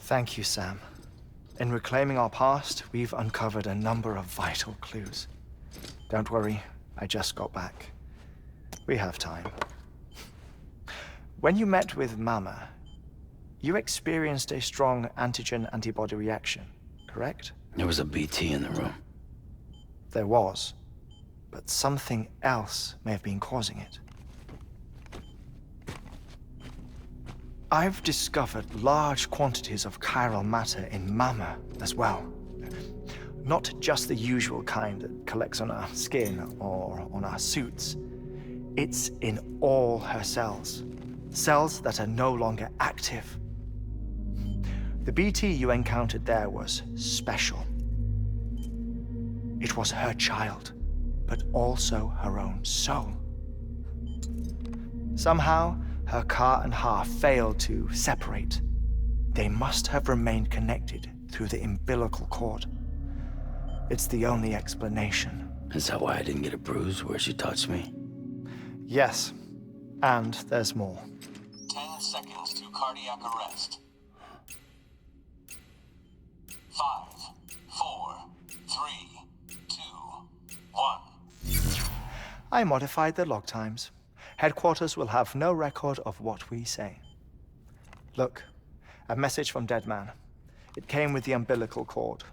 Thank you, Sam. In reclaiming our past, we've uncovered a number of vital clues. Don't worry, I just got back. We have time. When you met with Mama, you experienced a strong antigen-antibody reaction, correct? There was a BT in the room. There was, but something else may have been causing it. I've discovered large quantities of chiral matter in Mama as well. Not just the usual kind that collects on our skin or on our suits. It's in all her cells. Cells that are no longer active. The BT you encountered there was special. It was her child, but also her own soul. Somehow, her car and half failed to separate. They must have remained connected through the umbilical cord. It's the only explanation. Is that why I didn't get a bruise where she touched me? Yes, and there's more. 10 seconds to cardiac arrest. 5, 4, 3, 2, 1. I modified the log times. Headquarters will have no record of what we say. Look, a message from Dead Man. It came with the umbilical cord.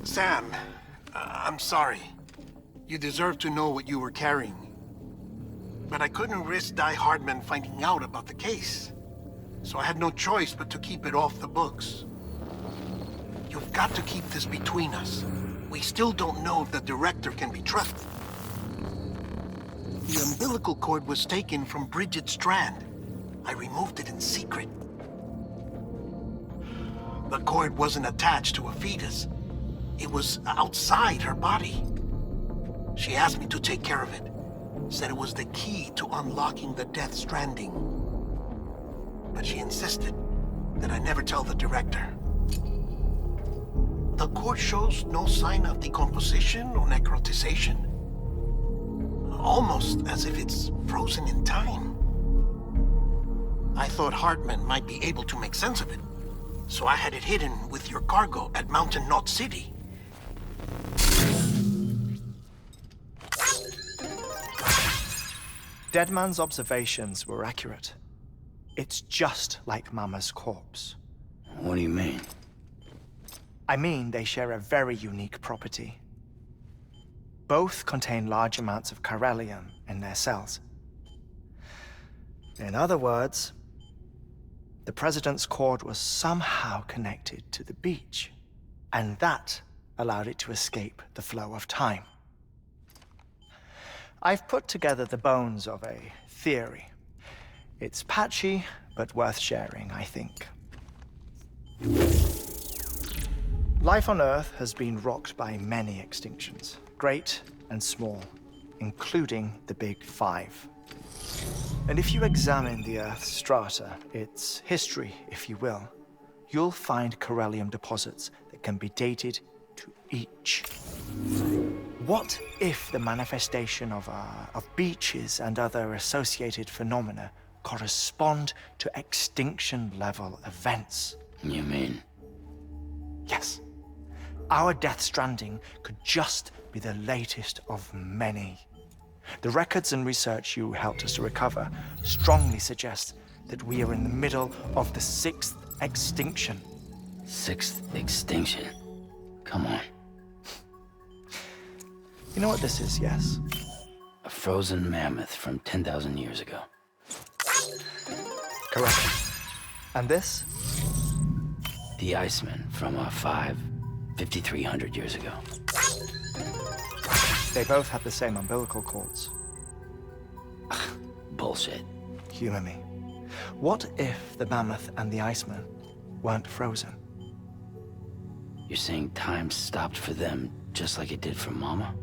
Sam, I'm sorry. You deserve to know what you were carrying. But I couldn't risk Die Hardman finding out about the case. So I had no choice but to keep it off the books. You've got to keep this between us. We still don't know if the director can be trusted. The umbilical cord was taken from Bridget Strand. I removed it in secret. The cord wasn't attached to a fetus. It was outside her body. She asked me to take care of it. Said it was the key to unlocking the Death Stranding. But she insisted that I never tell the director. The cord shows no sign of decomposition or necrotization. Almost as if it's frozen in time. I thought Hartman might be able to make sense of it, so I had it hidden with your cargo at Mountain Knot City. Deadman's observations were accurate. It's just like Mama's corpse. What do you mean? I mean, they share a very unique property. Both contain large amounts of chiralium in their cells. In other words, the President's cord was somehow connected to the beach, and that allowed it to escape the flow of time. I've put together the bones of a theory. It's patchy, but worth sharing, I think. Life on Earth has been rocked by many extinctions, great and small, including the Big Five. And if you examine the Earth's strata, its history, if you will, you'll find chiralium deposits that can be dated to each. What if the manifestation of beaches and other associated phenomena correspond to extinction-level events? You mean? Yes. Our Death Stranding could just be the latest of many. The records and research you helped us to recover strongly suggest that we are in the middle of the 6th extinction. 6th extinction? Come on. You know what this is, yes? A frozen mammoth from 10,000 years ago. Correct. And this? The Iceman from 5,300 years ago. They both have the same umbilical cords. Bullshit. Humor me. What if the mammoth and the Iceman weren't frozen? You're saying time stopped for them just like it did for Mama?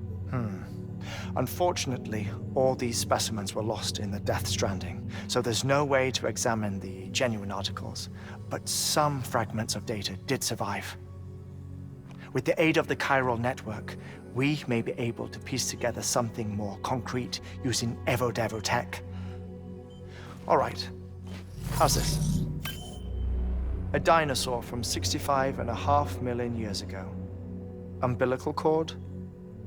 Unfortunately, all these specimens were lost in the Death Stranding, so there's no way to examine the genuine articles, but some fragments of data did survive. With the aid of the chiral network, we may be able to piece together something more concrete using Evo-Devo tech. All right, how's this? A dinosaur from 65.5 million years ago. Umbilical cord,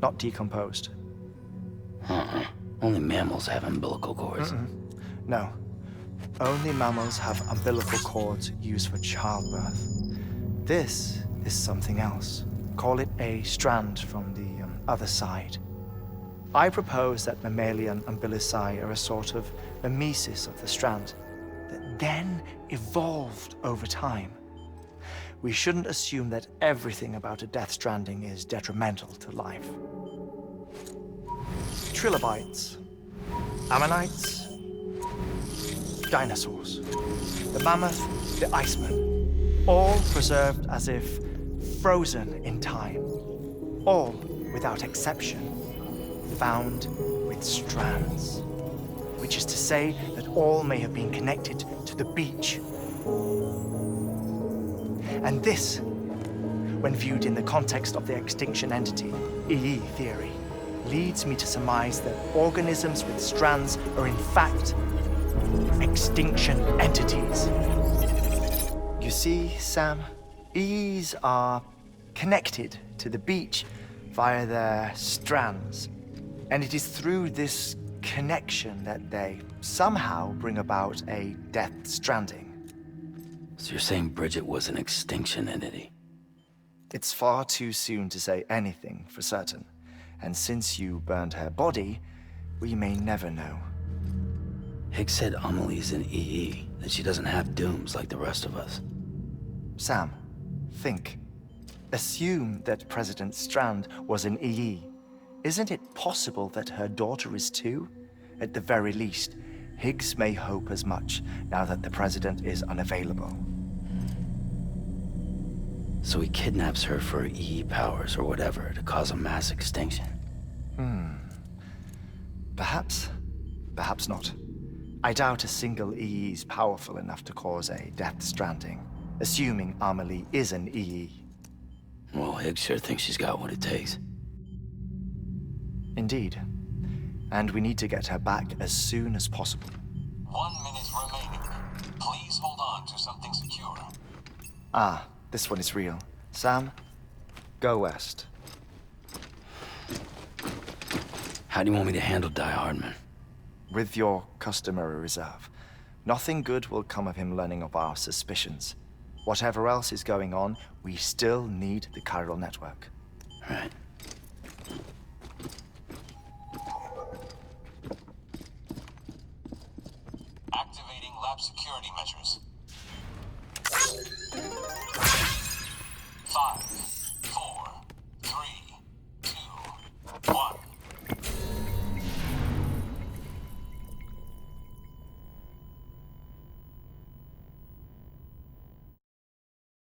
not decomposed. Only mammals have umbilical cords. No. Only mammals have umbilical cords used for childbirth. This is something else. Call it a strand from the other side. I propose that mammalian umbilici are a sort of mimesis of the strand that then evolved over time. We shouldn't assume that everything about a death stranding is detrimental to life. Trilobites, ammonites, dinosaurs, the mammoth, the iceman, all preserved as if frozen in time, all, without exception, found with strands, which is to say that all may have been connected to the beach. And this, when viewed in the context of the extinction entity, EE theory, leads me to surmise that organisms with strands are in fact extinction entities. You see, Sam, EEs are connected to the beach via their strands. And it is through this connection that they somehow bring about a death stranding. So you're saying Bridget was an extinction entity? It's far too soon to say anything for certain. And since you burned her body, we may never know. Higgs said Amelie's an EE, that she doesn't have dooms like the rest of us. Sam, think. Assume that President Strand was an EE. Isn't it possible that her daughter is too? At the very least, Higgs may hope as much now that the president is unavailable. So he kidnaps her for EE powers or whatever to cause a mass extinction. Perhaps. Perhaps not. I doubt a single EE is powerful enough to cause a death stranding, assuming Amelie is an EE. Well, Higgs sure thinks she's got what it takes. Indeed. And we need to get her back as soon as possible. 1 minute remaining. Please hold on to something secure. Ah, this one is real. Sam, go west. How do you want me to handle Die Hardman? With your customary reserve. Nothing good will come of him learning of our suspicions. Whatever else is going on, we still need the chiral network. Right. Activating lab security measures.